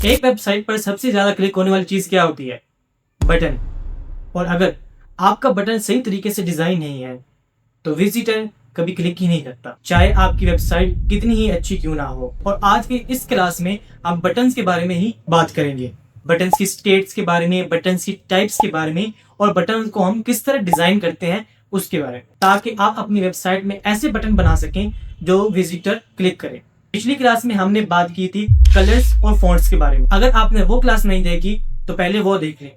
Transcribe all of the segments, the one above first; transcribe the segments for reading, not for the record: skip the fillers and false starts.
एक वेबसाइट पर सबसे ज्यादा क्लिक होने वाली चीज क्या होती है? बटन। और अगर आपका बटन सही तरीके से डिजाइन नहीं है तो विजिटर कभी क्लिक ही नहीं करता, चाहे आपकी वेबसाइट कितनी ही अच्छी क्यों ना हो। और आज के इस क्लास में हम बटन्स के बारे में ही बात करेंगे। बटन्स की स्टेट्स के बारे में, बटन्स की टाइप्स के बारे में, और बटन को हम किस तरह डिजाइन करते हैं उसके बारे में, ताकि आप अपनी वेबसाइट में ऐसे बटन बना सकें जो विजिटर क्लिक करें। पिछली क्लास में हमने बात की थी कलर्स और फॉन्ट्स के बारे में। अगर आपने वो क्लास नहीं देखी तो पहले वो देख लें।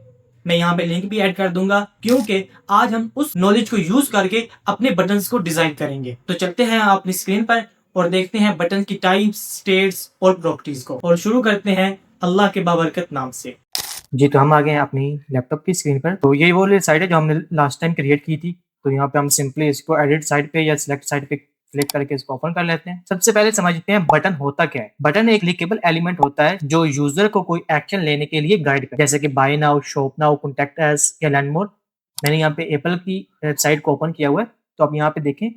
मैं यहाँ पे लिंक भी ऐड कर दूंगा, क्योंकि आज हम उस नॉलेज को यूज करके अपने बटन्स को डिजाइन करेंगे। तो चलते हैं अपनी स्क्रीन पर और देखते हैं बटन की टाइप्स, स्टेट्स और प्रॉपर्टीज को, और शुरू करते हैं अल्लाह के बाबरकत नाम से। जी, तो हम आ गए हैं अपनी लैपटॉप की स्क्रीन पर। तो ये वो वाली साइट है जो हमने लास्ट टाइम क्रिएट की थी। तो यहाँ पे हम सिंपली इसको एडिट साइड पे या सिलेक्ट साइड पे क्लिक करके इसको ओपन कर लेते हैं। सबसे पहले समझते हैं बटन होता क्या है। बटन एक क्लिकेबल एलिमेंट होता है जो यूजर को कोई एक्शन लेने के लिए गाइड करे, जैसे कि buy now, shop now, contact us या लर्न मोर। मैंने यहाँ पे एप्पल की वेबसाइट को ओपन किया हुआ है, तो आप यहाँ पे देखें,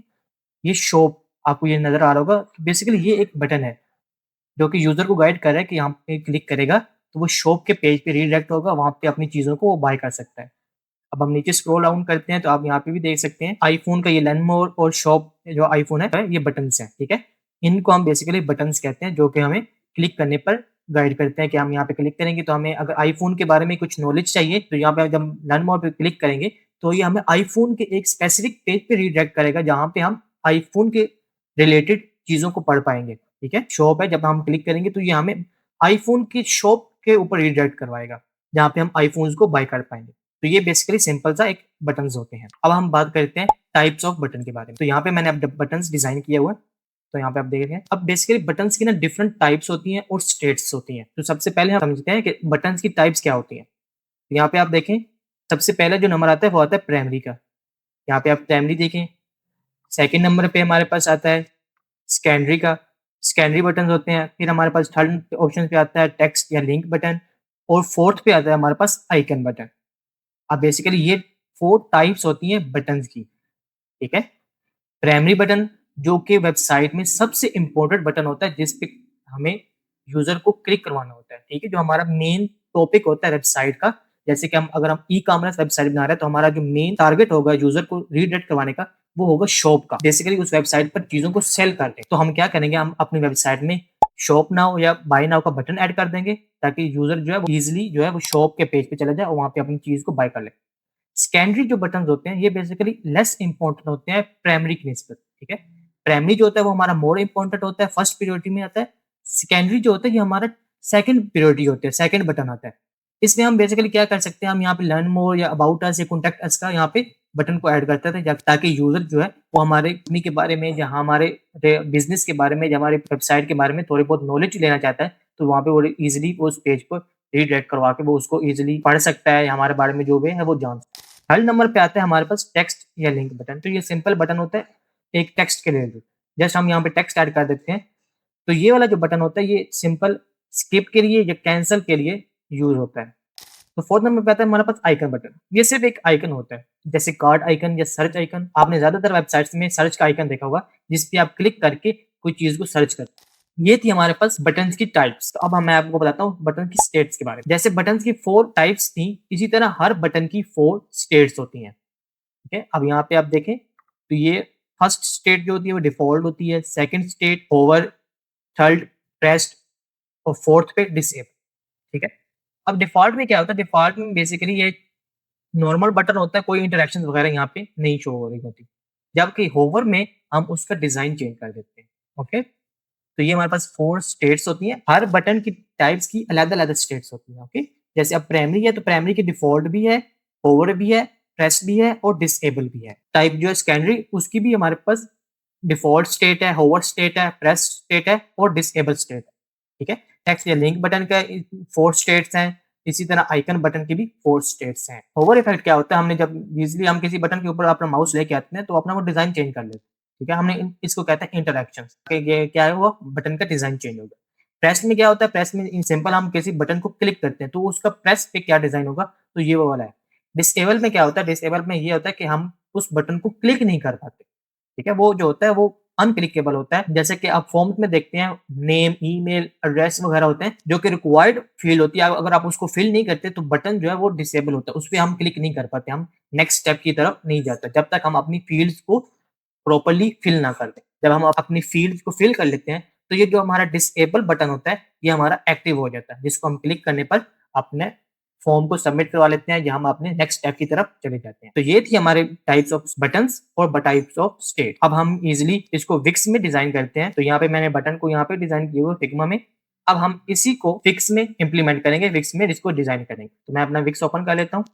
ये शॉप आपको ये नजर आ रहा होगा। बेसिकली ये एक बटन है जो कि यूजर को गाइड कर रहा है कि यहाँ पे क्लिक करेगा तो वो शॉप के पेज पे रीडायरेक्ट होगा, वहाँ पे अपनी चीज़ों को वो बाय कर सकता है। अब हम नीचे स्क्रॉल डाउन करते हैं तो आप यहाँ पे भी देख सकते हैं आईफ़ोन का ये लर्न मोर और शॉप जो आईफ़ोन है ये बटन्स हैं, ठीक है? इनको हम बेसिकली बटन्स कहते हैं जो कि हमें क्लिक करने पर गाइड करते हैं कि हम यहाँ पे क्लिक करेंगे तो हमें अगर आईफ़ोन के बारे में कुछ नॉलेज चाहिए तो यहाँ पे जब लर्न मोर पे क्लिक करेंगे तो ये हमें आईफ़ोन के एक स्पेसिफिक पेज पे रीडायरेक्ट करेगा जहाँ पे हम आईफ़ोन के रिलेटेड चीज़ों को पढ़ पाएँगे, ठीक है? शॉप है, जब हम क्लिक करेंगे तो ये हमें आईफ़ोन की शॉप के ऊपर रीडायरेक्ट करवाएगा, जहाँ पे हम आईफ़ोन्स को बाय कर पाएँगे। तो ये बेसिकली सिंपल सा एक बटन्स होते हैं। अब हम बात करते हैं टाइप्स ऑफ बटन के बारे में। तो यहाँ पे मैंने अब बटन्स डिज़ाइन किए हुए हैं, तो यहाँ पे आप देख रहे हैं। अब बेसिकली बटन्स की ना डिफरेंट टाइप्स होती हैं और स्टेट्स होती हैं। तो सबसे पहले हम समझते हैं कि बटन्स की टाइप्स क्या होती हैं। तो यहाँ पे आप देखें, सबसे पहले जो नंबर आता है वो आता है प्राइमरी का। यहाँ पे आप प्राइमरी देखें। सेकंड नंबर पे हमारे पास आता है सेकेंडरी का। सेकेंडरी बटन्स होते हैं। फिर हमारे पास थर्ड ऑप्शन पे आता है टेक्स्ट या लिंक बटन, और फोर्थ पे आता है हमारे पास आइकन बटन। अब बेसिकली ये 4 टाइप्स होती हैं बटन्स की, ठीक है? प्राइमरी बटन जो कि वेबसाइट में सबसे इम्पोर्टेंट बटन होता है जिस पे हमें यूज़र को क्लिक करवाना होता है, ठीक है? जो हमारा मेन टॉपिक होता है वेबसाइट का। जैसे कि हम अगर हम ई-कॉमर्स वेबसाइट बना रहे हैं तो हमारा जो मेन टारगेट होगा यूज़र को रीडायरेक्ट करवाने का, वो होगा शॉप का। बेसिकली उस वेबसाइट पर चीज़ों को सेल करते हैं। तो हम क्या करेंगे, हम अपनी वेबसाइट में शॉप नाउ या बाय नाउ का बटन ऐड कर देंगे ताकि यूज़र जो है वो ईज़िली जो है वो शॉप के पेज पे चला जाए और वहाँ पे अपनी चीज़ को बाय कर ले। सेकेंडरी जो बटन्स होते हैं ये बेसिकली लेस इंपॉर्टेंट होते हैं प्राइमरी की निस्बत, ठीक है? प्राइमरी जो होता है वो हमारा मोर इंपॉर्टेंट होता है, फर्स्ट प्रायोरिटी में आता है। सेकेंडरी जो होता है ये हमारा सेकंड प्रायोरिटी होता है, सेकंड बटन आता है। इसमें हम बेसिकली क्या कर सकते हैं, हम यहाँ पे लर्न मोर या अबाउट अस या कॉन्टैक्ट अस का यहाँ पे बटन को ऐड करते थे ताकि यूजर जो है वो हमारे कंपनी के बारे में या हमारे बिजनेस के बारे में या हमारे वेबसाइट के बारे में थोड़ी बहुत नॉलेज लेना चाहता है तो वहाँ पे वो इजिली उस पेज पर रीडायरेक्ट करवा के वो उसको इजिली पढ़ सकता है या हमारे बारे में जो भी है वो जान सकता है। थर्ड नंबर पे आता है हमारे पास टेक्स्ट या लिंक बटन। तो ये सिंपल बटन होता है एक टेक्स्ट के रिलेटेड। जस्ट हम यहाँ पे टेक्स्ट ऐड कर देते हैं। तो ये वाला जो बटन होता है ये सिंपल स्किप के लिए या कैंसल के लिए यूज़ होता है। तो फोर्थ नंबर पे आता है हमारे पास आइकन बटन। ये सिर्फ एक आइकन होता है, जैसे कार्ड आइकन या सर्च आइकन। आपने ज़्यादातर वेबसाइट्स में सर्च का आइकन देखा होगा, जिस पे आप क्लिक करके कोई चीज़ को सर्च करते हैं। ये थी हमारे पास बटन्स की टाइप्स। तो अब मैं आपको बताता हूँ बटन की स्टेट्स के बारे में। जैसे बटन्स की 4 टाइप्स थी, इसी तरह हर बटन की 4 स्टेट्स होती हैं, ठीक है? अब यहाँ पे आप देखें, तो ये फर्स्ट स्टेट जो होती है वो डिफ़ॉल्ट होती है, second state hover, third pressed और फोर्थ पे डिसेबल, ठीक है? अब डिफ़ॉल्ट में क्या होता है, डिफ़ॉल्ट में बेसिकली ये नॉर्मल बटन होता है, कोई इंटरैक्शन वगैरह यहाँ पे नहीं शो हो रही होती। जबकि होवर में हम उसका डिज़ाइन चेंज कर देते हैं, ओके? तो ये हमारे पास 4 स्टेट्स होती हैं। हर बटन की टाइप्स की अलग-अलग स्टेट्स होती हैं, ओके? जैसे अब प्राइमरी है तो प्राइमरी की डिफ़ॉल्ट भी है, होवर भी है, प्रेस भी है और डिसेबल भी है। टाइप जो है सेकेंडरी उसकी भी हमारे पास डिफ़ॉल्ट स्टेट है, होवर स्टेट है, प्रेस स्टेट है और डिसेबल स्टेट है, ठीक है? टेक्स्ट या लिंक बटन का 4 स्टेट्स हैं, इसी तरह आइकन बटन की भी 4 स्टेट्स हैं। होवर इफेक्ट क्या होता है, हमने जब यूजुअली हम किसी बटन के ऊपर अपना माउस लेके आते हैं तो अपना वो डिज़ाइन चेंज कर लेते हैं, ठीक है? हमने इसको कहते हैं इंटरैक्शंस कि ये क्या है, वो बटन का डिज़ाइन चेंज होगा। प्रेस में क्या होता है, प्रेस में इन सिंपल हम किसी बटन को क्लिक करते हैं तो उसका प्रेस पे क्या डिज़ाइन होगा, तो ये वो वाला है। डिसेबल में क्या होता है, डिसेबल में ये होता है कि हम उस बटन को क्लिक नहीं कर पाते, ठीक है? वो जो होता है वो अनक्लिकेबल होता है। जैसे कि आप फॉर्म्स में देखते हैं नेम, ईमेल, एड्रेस वगैरह होते हैं जो कि रिक्वायर्ड फील्ड होती है। अगर आप उसको फिल नहीं करते तो बटन जो है वो डिसेबल होता है, उस पे हम क्लिक नहीं कर पाते, हम नेक्स्ट स्टेप की तरफ नहीं जाते जब तक हम अपनी फील्ड्स को प्रॉपर्ली फिल ना कर दें। जब हम अपनी फील्ड्स को फिल कर लेते हैं तो ये जो हमारा डिसेबल बटन होता है ये हमारा एक्टिव हो जाता है, जिसको हम क्लिक करने पर अपने फॉर्म को सबमिट करवा लेते हैं या हम अपने नेक्स्ट स्टेप की तरफ चले जाते हैं। तो ये थी हमारे टाइप्स ऑफ बटन्स और टाइप्स ऑफ स्टेट। अब हम इजीली इसको विक्स में डिजाइन करते हैं। तो यहाँ पे मैंने बटन को यहाँ पे डिजाइन किया हुआ फिग्मा में। अब हम इसी को विक्स में इंप्लीमेंट करेंगे, विक्स में इसको डिजाइन करेंगे। तो मैं अपना विक्स ओपन कर लेता हूँ।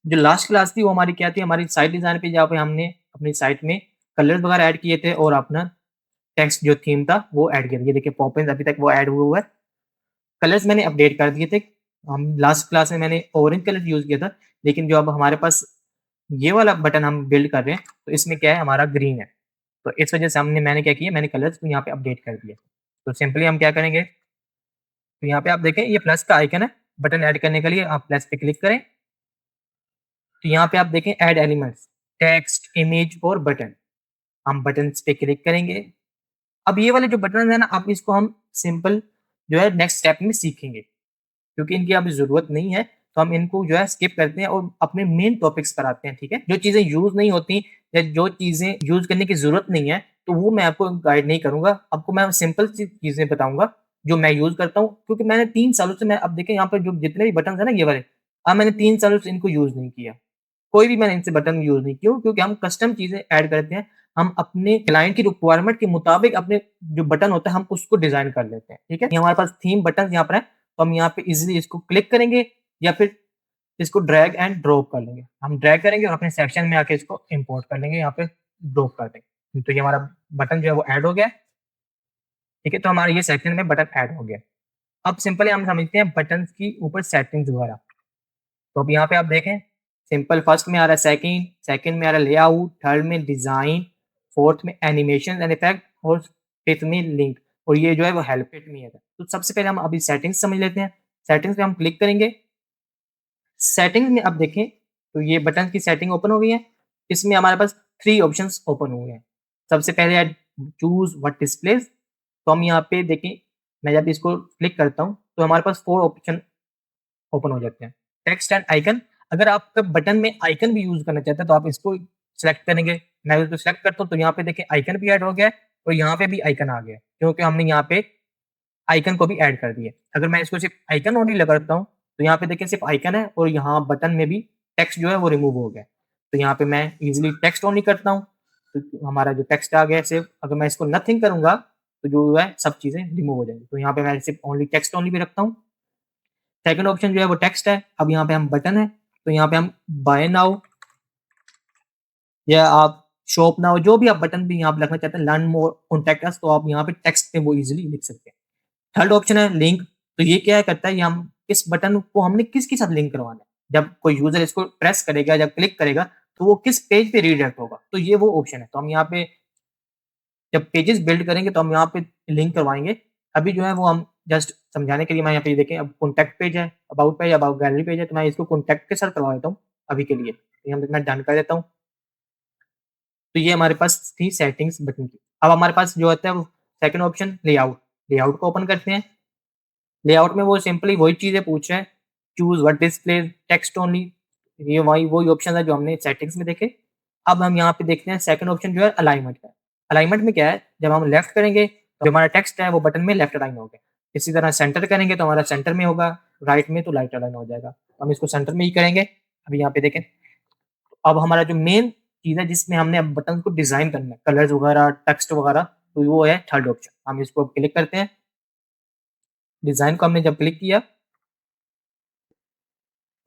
जो लास्ट क्लास थी वो हमारी क्या थी, हमारी साइट डिजाइन पे, जहाँ पे हमने अपनी साइट में कलर्स वगैरह ऐड किए थे और अपना टेक्स्ट जो थीम था वो ऐड किया। ये देखिए पॉपिंस अभी तक वो ऐड हुआ हुआ है। कलर्स मैंने अपडेट कर दिए थे। हम लास्ट क्लास में मैंने ऑरेंज कलर यूज किया था, लेकिन जो अब हमारे पास ये वाला बटन हम बिल्ड कर रहे हैं तो इसमें क्या है, हमारा ग्रीन है। तो इस वजह से मैंने क्या किया, मैंने कलर्स को यहाँ पे अपडेट कर दिया। तो सिंपली हम क्या करेंगे, तो यहाँ पे आप देखें ये प्लस का आइकन है, बटन ऐड करने के लिए आप प्लस पे क्लिक करें। तो यहाँ पे आप देखें ऐड एलिमेंट्स, टेक्स्ट, इमेज और बटन। हम बटन पे क्लिक करेंगे। अब ये वाले जो बटन है ना, आप इसको हम सिंपल जो है नेक्स्ट स्टेप में सीखेंगे, क्योंकि इनकी अभी जरूरत नहीं है। तो हम इनको जो है स्किप करते हैं और अपने मेन टॉपिक्स पर आते हैं। ठीक है, जो चीजें यूज नहीं होती या जो चीजें यूज करने की जरूरत नहीं है तो वो मैं आपको गाइड नहीं करूंगा। आपको मैं सिंपल सी चीजें बताऊंगा जो मैं यूज करता हूँ, क्योंकि मैंने 3 सालों से, मैं अब देखें यहाँ पर जो जितने भी बटन है ना ये वाले, अब मैंने 3 सालों से इनको यूज नहीं किया। कोई भी मैंने इनसे बटन यूज नहीं किया, क्योंकि हम कस्टम चीजें ऐड करते हैं। हम अपने क्लाइंट की रिक्वायरमेंट के मुताबिक अपने जो बटन होता है हम उसको डिजाइन कर लेते हैं। ठीक है, ये हमारे पास थीम बटन यहाँ पर है, तो हम यहाँ पे इजीली इसको क्लिक करेंगे या फिर इसको ड्रैग एंड ड्रॉप कर लेंगे। हम ड्रैग करेंगे और अपने सेक्शन में आके इसको इंपोर्ट कर लेंगे, यहाँ पे ड्रॉप कर देंगे। तो ये हमारा बटन जो है वो ऐड हो गया है। ठीक है, तो हमारे ये सेक्शन में बटन ऐड हो गया। अब सिंपली हम समझते हैं बटन की ऊपर सेटिंग्स वगैरह। तो अब यहाँ पे आप देखें सिंपल, फर्स्ट में आ रहा है सेकंड, सेकंड में आ रहा है लेआउट, थर्ड में डिजाइन, फोर्थ में एनिमेशन एंड इफेक्ट और फिफ्थ में लिंक, और ये जो है वो हेल्प इट में है। तो सबसे पहले हम अभी सेटिंग्स समझ लेते हैं। सेटिंग्स पे हम क्लिक करेंगे। सेटिंग्स में अब देखें तो ये बटन की सेटिंग ओपन हो गई है। इसमें हमारे पास 3 ऑप्शंस ओपन हुए हैं। सबसे पहले है चूज व्हाट डिस्प्लेस। तो हम यहाँ पे देखें, मैं जब इसको क्लिक करता हूँ तो हमारे पास 4 ऑप्शन ओपन हो जाते हैं। टेक्स्ट एंड आइकन, अगर आपका बटन में आइकन भी यूज करना चाहते हैं तो आप इसको सेलेक्ट करेंगे। मैं इसको सेलेक्ट करता हूँ तो यहाँ पे देखिए आइकन भी ऐड हो गया है और यहाँ पे भी आइकन आ गया है, क्योंकि हमने यहाँ पे आइकन को भी ऐड कर दिया। अगर मैं इसको सिर्फ आइकन ओनली लगाता हूँ तो यहाँ पे देखिए सिर्फ आइकन है और यहाँ बटन में भी टेक्स्ट जो है वो रिमूव हो गया। तो यहाँ पे मैं इजिली टेक्स्ट ओनली करता हूँ तो हमारा जो टेक्स्ट आ गया सिर्फ। अगर मैं इसको नथिंग करूंगा तो जो है सब चीजें रिमूव हो जाएंगी। तो यहाँ पे मैं सिर्फ ओनली टेक्स्ट ओनली भी रखता हूँ। सेकंड ऑप्शन जो है वो टेक्स्ट है। अब यहाँ पे हम बटन है तो यहाँ पे हम बाय नाउ या आप शॉप नाउ, जो भी आप बटन भी यहाँ पे लिखना चाहते हैं, लर्न मोर, कॉन्टैक्ट अस, तो आप यहाँ पे टेक्स्ट पे वो इजीली लिख सकते हैं। थर्ड ऑप्शन है लिंक। तो ये क्या करता है, ये हम इस बटन को हमने किसके साथ लिंक करवाना है। जब कोई यूजर इसको प्रेस करेगा, जब क्लिक करेगा तो वो किस पेज पे रीडायरेक्ट होगा, तो ये वो ऑप्शन है। तो हम यहाँ पे जब पेजेस बिल्ड करेंगे तो हम यहाँ पे लिंक करवाएंगे। अभी जो है वो हम जस्ट समझाने के लिए, मैं यहाँ पे देखें अब कॉन्टैक्ट पेज है, अबाउट गैलरी पेज है, तो मैं इसको कॉन्टैक्ट के साथ करवा देता हूँ अभी के लिए। तो यहाँ पे मैं डन कर देता हूँ। तो ये हमारे पास थी सेटिंग्स बटन की। अब हमारे पास जो होता है वो सेकंड ऑप्शन लेआउट। लेआउट को ओपन करते हैं। लेआउट में वो सिंपली वही चीजें पूछ रहे हैं, choose what display, text only, ये वही ऑप्शन है जो हमने सेटिंग्स में देखे। अब हम यहाँ पे देखते हैं सेकंड ऑप्शन जो है अलाइनमेंट का। अलाइनमेंट में क्या है, जब हम लेफ्ट करेंगे तो जो हमारा टेक्स्ट है वो बटन में लेफ्ट अलाइन होगा। इसी तरह सेंटर करेंगे तो हमारा सेंटर में होगा, राइट में तो राइट अलाइन हो जाएगा। तो हम इसको सेंटर में ही करेंगे। अभी यहाँ पे देखें, अब हमारा जो मेन चीज है जिसमें हमने अब बटन को डिजाइन करना है, कलर्स वगैरह, टेक्स्ट वगैरह, तो वो है थर्ड ऑप्शन। हम इसको क्लिक करते हैं। डिजाइन को हमने जब क्लिक किया तो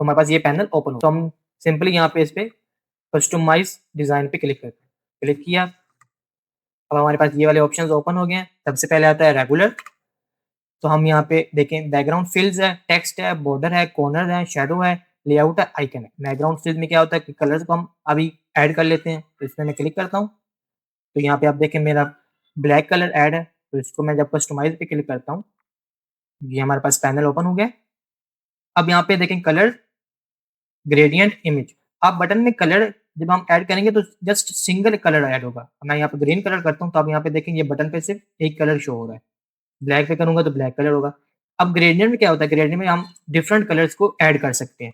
हमारे पास ये पैनल ओपन हो। तो हम सिंपली यहाँ पे इस पे कस्टमाइज डिजाइन पे क्लिक करते हैं। क्लिक किया, अब हमारे पास ये वाले ऑप्शंस ओपन हो गए हैं। सबसे पहले आता है रेगुलर। तो हम यहाँ पे देखें बैकग्राउंड फिल्स है, टेक्स्ट है, बॉर्डर है, कॉर्नर है, शेडो है, लेआउट है, आइकन है। बैकग्राउंड फिल्स में क्या होता है कि कलर्स को हम अभी ऐड कर लेते हैं। तो इसमें मैं क्लिक करता हूँ तो यहाँ पे आप देखें मेरा ब्लैक कलर ऐड है। तो इसको मैं जब कस्टमाइज पे क्लिक करता हूँ, ये हमारे पास पैनल ओपन हो गया। अब यहाँ पे देखें कलर, ग्रेडियंट, इमेज। आप बटन में कलर जब हम ऐड करेंगे तो जस्ट सिंगल कलर ऐड होगा। मैं यहाँ पे ग्रीन कलर करता हूँ तो आप यहाँ पे देखेंगे ये बटन पे सिर्फ एक कलर शो हो रहा है। ब्लैक पे करूँगा तो ब्लैक कलर होगा। अब ग्रेडिएंट में क्या होता है, ग्रेडिएंट में हम डिफरेंट कलर्स को ऐड कर सकते हैं।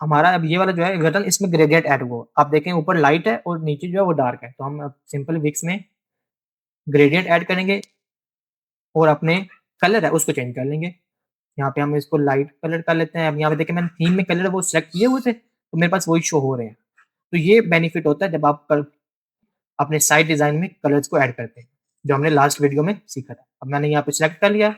हमारा अब ये वाला जो है बटन, इसमें ग्रेडिएंट ऐड हुआ। आप देखें ऊपर लाइट है और नीचे जो है वो डार्क है। तो हम अब सिंपल विक्स में ग्रेडिएंट ऐड करेंगे और अपने कलर है उसको चेंज कर लेंगे। यहाँ पे हम इसको लाइट कलर कर लेते हैं। अब यहाँ पे देखिए मैंने थीम में कलर वो सिलेक्ट किए हुए थे तो मेरे पास वही शो हो रहे हैं। तो ये बेनिफिट होता है जब आप अपने साइट डिजाइन में कलर्स को ऐड करते हैं, जो हमने लास्ट वीडियो में सीखा था। अब मैंने यहाँ पे सिलेक्ट कर लिया।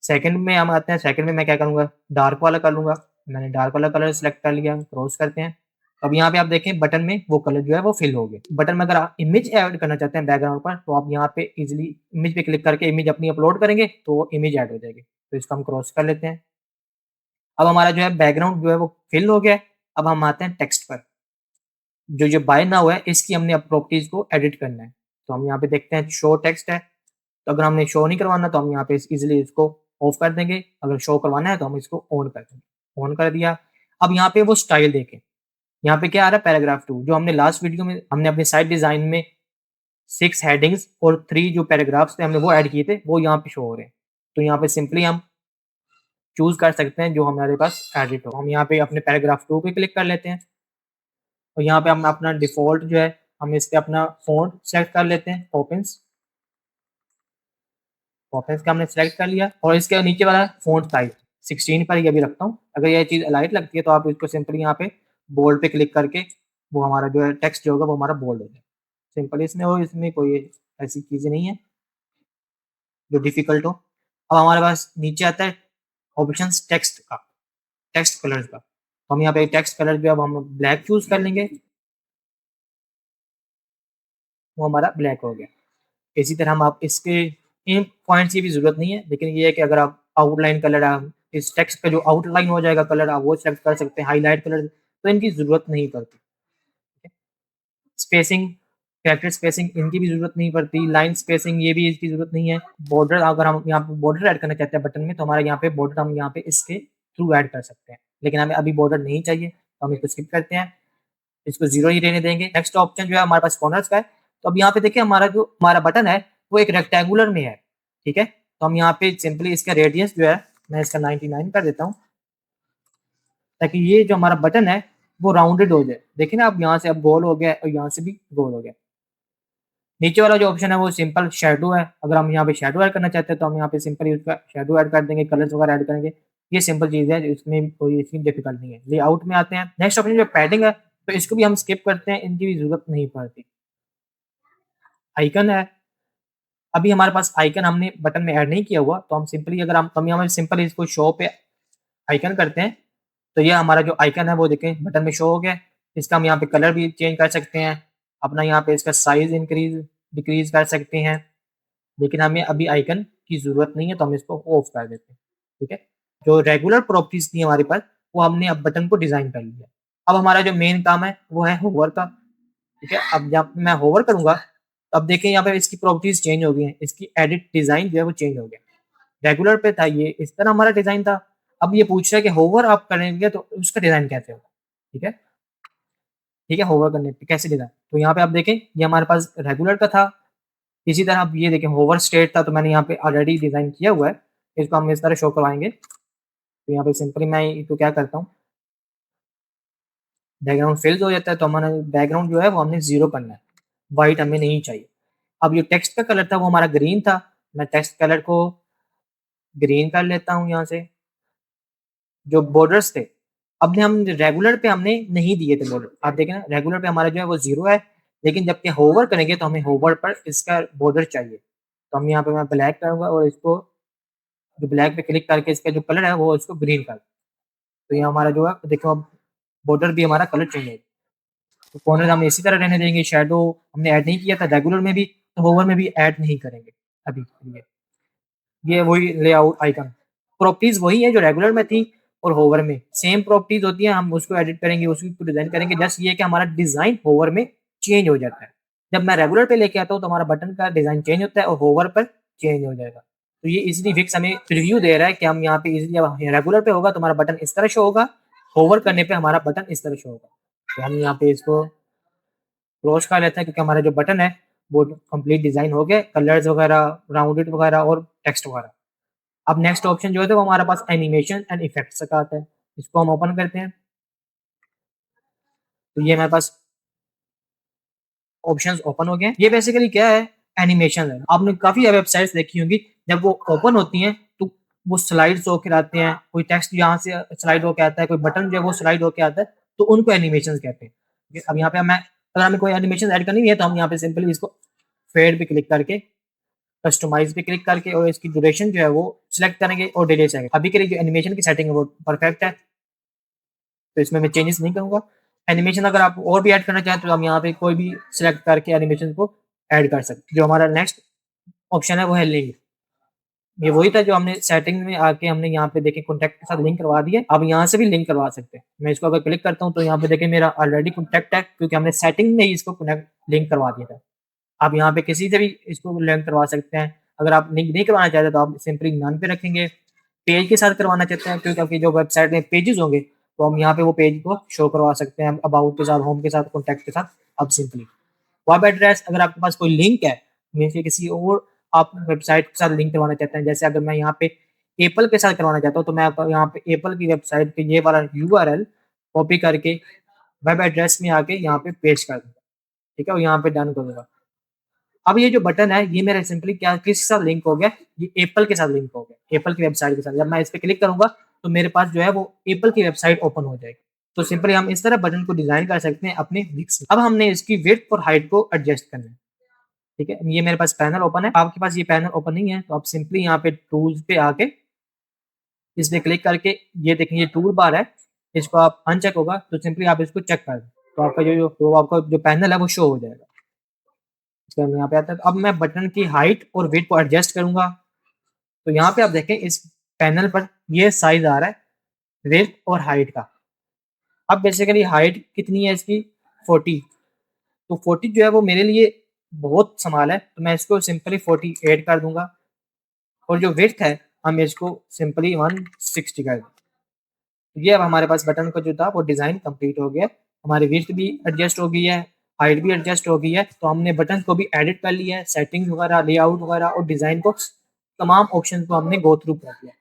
सेकंड में हम आते हैं, सेकंड में मैं क्या करूँगा, डार्क वाला कर लूँगा। मैंने डार्क वाला कलर सिलेक्ट कर लिया, क्रॉस करते हैं। अब यहाँ पे आप देखें बटन में वो कलर जो है वो फिल हो गए। बटन में अगर आप इमेज ऐड करना चाहते हैं बैकग्राउंड पर तो आप यहाँ पे इजीली इमेज पे क्लिक करके इमेज अपनी अपलोड करेंगे तो वो इमेज ऐड हो जाएगी। तो इसको हम क्रॉस कर लेते हैं। अब हमारा जो है बैकग्राउंड जो है वो फिल हो गया है। अब हम आते हैं टेक्स्ट पर। जो बाय नाउ है इसकी हमने अब प्रॉपर्टीज को एडिट करना है। तो हम यहाँ पे देखते हैं शो टेक्स्ट है। तो अगर हमने शो नहीं करवाना तो हम यहाँ पे इजीली इसको ऑफ कर देंगे। अगर शो करवाना है तो हम इसको ऑन कर देंगे। ऑन कर दिया। अब यहाँ पे वो स्टाइल देखें। यहाँ पे क्या आ रहा है, पैराग्राफ 2। जो हमने लास्ट वीडियो में हमने अपने साइट डिजाइन में 6 हेडिंग्स और 3 जो पैराग्राफ्स थे हमने वो ऐड किए थे, वो यहाँ पे शो हो रहे हैं। तो यहाँ पे सिंपली हम चूज कर सकते हैं जो हमारे पास एडिट हो। हम यहाँ पे अपने पैराग्राफ 2 पे क्लिक कर लेते हैं और यहाँ पे हम अपना डिफॉल्ट जो है हम इस पे अपना फ़ॉन्ट सेलेक्ट कर लेते हैं, ओपेंस। ओपेंस का हमने सेलेक्ट कर लिया और इसके नीचे वाला फ़ॉन्ट साइज 16 पर ही अभी रखता हूँ। अगर ये चीज़ अलाइट लगती है तो आप इसको सिंपली यहाँ पे बोल्ड पे क्लिक करके वो हमारा जो है टेक्स्ट जो होगा वो हमारा बोल्ड हो जाएगा। सिंपल इसमें हो, इसमें कोई ऐसी चीज़ें नहीं है जो डिफ़िकल्ट हो। अब हमारे पास नीचे आता है ऑप्शंस टेक्स्ट का, टेक्स्ट कलर्स का। तो हम यहाँ पे टेक्स्ट कलर जो है अब हम ब्लैक चूज़ कर लेंगे, वो हमारा ब्लैक हो गया। इसी तरह हम आप इसके इन पॉइंट्स की भी ज़रूरत नहीं है, लेकिन ये है कि अगर आप आउटलाइन कलर आप इस टेक्स्ट का जो आउटलाइन हो जाएगा कलर आप वो सेलेक्ट कर सकते हैं, हाइलाइट कलर, तो इनकी ज़रूरत नहीं पड़ती। स्पेसिंग, कैरेक्टर स्पेसिंग इनकी भी ज़रूरत नहीं पड़ती, लाइन स्पेसिंग ये भी इसकी ज़रूरत नहीं है। बॉर्डर अगर हम यहाँ पे बॉर्डर ऐड करना चाहते हैं बटन में तो हमारे यहाँ पे बॉर्डर हम यहाँ पे इसके थ्रू ऐड कर सकते हैं, लेकिन हमें अभी बॉर्डर नहीं चाहिए तो हम इसको स्किप करते हैं, इसको 0 ही रहने देंगे। नेक्स्ट ऑप्शन जो है हमारे पास कॉर्नर्स का है। तो अब यहाँ पे देखिए हमारा जो हमारा बटन है वो एक रेक्टेंगुलर में है, ठीक है। तो हम यहाँ पे सिंपली इसका रेडियस जो है मैं इसका 99 कर देता हूँ ताकि ये जो हमारा बटन है वो राउंडेड हो जाए। देखिए ना अब यहाँ से अब गोल हो गया और यहाँ से भी गोल हो गया। नीचे वाला जो ऑप्शन है वो सिंपल शेडो है। अगर हम यहाँ पे शेडो ऐड करना चाहते हैं तो हम यहाँ पे सिंपल उसका शेडो ऐड कर देंगे, कलर्स वगैरह ऐड करेंगे। ये सिंपल चीज़ है, इसमें कोई इतनी डिफिकल्ट नहीं है। लेआउट में आते हैं, नेक्स्ट ऑप्शन जो पैडिंग है तो इसको भी हम स्किप करते हैं, इनकी भी जरूरत नहीं पड़ती। आइकन है, अभी हमारे पास आइकन हमने बटन में ऐड नहीं किया हुआ तो हम सिंपली अगर हम यहाँ सिंपल इसको शो पे आइकन करते हैं तो ये हमारा जो आइकन है वो देखें बटन में शो हो गया। इसका हम यहाँ पे कलर भी चेंज कर सकते हैं, अपना यहाँ पे इसका साइज इंक्रीज डिक्रीज कर सकते हैं, लेकिन हमें अभी आइकन की ज़रूरत नहीं है तो हम इसको ऑफ कर देते हैं, ठीक है। जो रेगुलर प्रॉपर्टीज थी हमारे पास वो हमने अब बटन को डिज़ाइन कर लिया। अब हमारा जो मेन काम है वो है होवर का, ठीक है। अब जब मैं होवर करूँगा तो अब देखें यहाँ पे इसकी प्रॉपर्टीज चेंज हो गई हैं, इसकी एडिट डिज़ाइन जो है वो चेंज हो गया। रेगुलर पे था ये इस तरह हमारा डिज़ाइन था, अब ये पूछ रहा है कि होवर आप करेंगे तो उसका डिज़ाइन कैसे होगा, ठीक है। ठीक है, होवर करने पे कैसे डिज़ाइन, तो यहाँ पे आप देखें ये हमारे पास रेगुलर का था। इसी तरह आप ये देखें होवर स्टेट था तो मैंने यहाँ पे ऑलरेडी डिज़ाइन किया हुआ है, इसको हम इस तरह शो करवाएंगे। तो यहाँ पे सिंपली मैं इसको क्या करता हूँ, बैकग्राउंड फिल हो जाता है तो हमारा बैकग्राउंड जो है वो हमने 0 करना है, व्हाइट हमें नहीं चाहिए। अब ये टेक्स्ट का कलर था वो हमारा ग्रीन था, मैं टेक्स्ट कलर को ग्रीन कर लेता हूँ यहाँ से। जो बॉर्डर्स थे अपने हम रेगुलर पे हमने नहीं दिए थे बॉर्डर, आप देखें ना रेगुलर पे हमारा जो है वो 0 है, लेकिन जबकि होवर करेंगे तो हमें होवर पर इसका बॉर्डर चाहिए। तो हम यहाँ पे मैं ब्लैक करूँगा और इसको जो ब्लैक पे क्लिक करके इसका जो कलर है वो इसको ग्रीन कर, तो ये हमारा जो है देखो अब बॉर्डर भी हमारा कलर चेंज है। तो कॉर्नर हम इसी तरह रहने देंगे, शेडो हमने ऐड नहीं किया था रेगुलर में भी तो होवर में भी ऐड नहीं करेंगे अभी। ये वही लेआउट आइकन प्रॉपर्टीज वही है जो रेगुलर में थी और होवर में सेम प्रॉपर्टीज होती है, हम उसको एडिट करेंगे उसको डिजाइन करेंगे। जस्ट ये कि हमारा डिजाइन होवर में चेंज हो जाता है। जब मैं रेगुलर पे लेके आता हूँ तो हमारा बटन का डिजाइन चेंज होता है और होवर पर चेंज हो जाएगा। तो ये इजीली फिक्स हमें प्रीव्यू दे रहा है कि हम यहाँ पे इजीली रेगुलर पे होगा तो हमारा बटन इस तरह शो होगा, होवर करने पे हमारा बटन इस तरह शो होगा। तो हम यहाँ पे इसको क्लोज कर लेते हैं क्योंकि हमारा जो बटन है वो कंप्लीट डिजाइन हो गया, कलर्स वगैरह, राउंडेड वगैरह और टेक्स्ट वगैरह। अब नेक्स्ट ऑप्शन जो है तो वो हमारे पास एनिमेशन एंड इफेक्ट्स का आता है। इसको हम ओपन करते हैं तो ये हमारे पास ऑप्शंस ओपन हो गए। ये बेसिकली क्या है, एनिमेशन है। आपने काफी वेबसाइट्स देखी होंगी, जब वो ओपन होती हैं तो वो स्लाइड्स होकर आते हैं, कोई टेक्स्ट यहाँ से स्लाइड होकर आता है, कोई बटन जो है वो स्लाइड होकर आता है, तो उनको एनिमेशन कहते हैं। अब यहाँ पे मैं अगर हमें कोई एनिमेशन ऐड करनी है तो हम यहाँ पे सिंपली इसको फेड पे क्लिक करके, कस्टमाइज पे क्लिक करके और इसकी ड्यूरेशन जो है वो सिलेक्ट करेंगे और डिले करेंगे। अभी के लिए जो एनिमेशन की सेटिंग है वो परफेक्ट है, तो इसमें मैं चेंजेस नहीं करूंगा। एनिमेशन अगर आप और भी ऐड करना चाहें तो हम यहाँ पे कोई भी सिलेक्ट करके एनिमेशन को ऐड कर सकते हैं। जो हमारा नेक्स्ट ऑप्शन है वो है लिंक। ये वही था जो हमने सेटिंग में आके हमने यहाँ पे देखे कॉन्टैक्ट के साथ लिंक करवा दिया। अब यहाँ से भी लिंक करवा सकते हैं। मैं इसको अगर क्लिक करता हूँ तो यहाँ पे देखें मेरा ऑलरेडी कॉन्टैक्ट है, क्योंकि हमने सेटिंग में ही इसको कनेक्ट लिंक करवा दिया था। आप यहाँ पे किसी से भी इसको लिंक करवा सकते हैं। अगर आप लिंक नहीं करवाना चाहते तो आप सिंपली नन पे रखेंगे। पेज के साथ करवाना चाहते हैं क्योंकि आपकी जो वेबसाइट में पेजेस होंगे तो हम यहाँ पे वो पेज को शो करवा सकते हैं, अबाउट के साथ, होम के साथ, कॉन्टैक्ट के साथ। अब सिंपली वेब एड्रेस, अगर आपके पास कोई लिंक है, मीन्स कि किसी और आप वेबसाइट के साथ लिंक करवाना चाहते हैं, जैसे अगर मैं यहाँ पे एप्पल के साथ करवाना चाहता हूँ तो मैं आपको यहाँ पे एप्पल की वेबसाइट पे ये वाला यूआरएल कॉपी करके वेब एड्रेस में आके यहाँ पे पेस्ट कर दूंगा, ठीक है, और यहाँ पे डन कर दूंगा। अब ये जो बटन है ये मेरा सिंपली क्या किसके साथ लिंक हो गया, ये एप्पल के साथ लिंक हो गया, एप्पल की वेबसाइट के साथ। जब मैं इस पे क्लिक करूंगा तो मेरे पास जो है वो एप्पल की वेबसाइट ओपन हो जाएगी। तो सिंपली हम इस तरह बटन को डिजाइन कर सकते हैं अपने विक्स में। अब हमने इसकी विड्थ और हाइट को एडजस्ट करना है, ठीक है। ये मेरे पास पैनल ओपन है, आपके पास ये पैनल ओपन नहीं है तो आप सिंपली यहाँ पे टूल्स पे आके इस पे क्लिक करके, ये देखें ये टूल बार है, इसको आप अनचेक होगा तो सिंपली आप इसको चेक कर दें तो आपका आपका जो पैनल है वो शो हो जाएगा। इसके बाद यहाँ पे आता है, अब मैं बटन की हाइट और वेट को एडजस्ट करूंगा तो यहाँ पे आप देखें इस पैनल पर ये साइज आ रहा है वेट और हाइट का। अब बेसिकली हाइट कितनी है इसकी 40, तो 40 जो है वो मेरे लिए बहुत स्मॉल है तो मैं इसको सिंपली 48 कर दूंगा। और जो विड्थ है हम इसको सिंपली 160 कर दें। ये अब हमारे पास बटन का जो था वो डिज़ाइन कंप्लीट हो गया। हमारी विड्थ भी एडजस्ट हो गई है, हाइट भी एडजस्ट हो गई है, तो हमने बटन को भी एडिट कर लिया है, सेटिंग वगैरह, लेआउट वगैरह और डिज़ाइन को, तमाम ऑप्शन को हमने गो थ्रू कर दिया।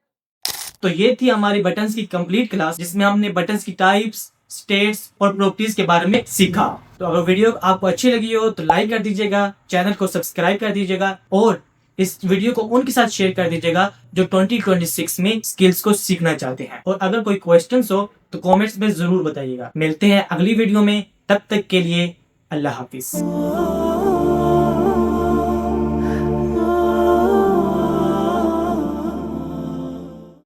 तो ये थी हमारी बटन्स की कंप्लीट क्लास, जिसमें हमने बटन्स की टाइप्स, स्टेट्स और प्रॉपर्टीज के बारे में सीखा। तो अगर वीडियो आपको अच्छी लगी हो तो लाइक कर दीजिएगा, चैनल को सब्सक्राइब कर दीजिएगा और इस वीडियो को उनके साथ शेयर कर दीजिएगा जो 2026 में स्किल्स को सीखना चाहते हैं। और अगर कोई क्वेश्चंस हो तो कमेंट्स में जरूर बताइएगा। मिलते हैं अगली वीडियो में, तब तक के लिए अल्लाह हाफिज।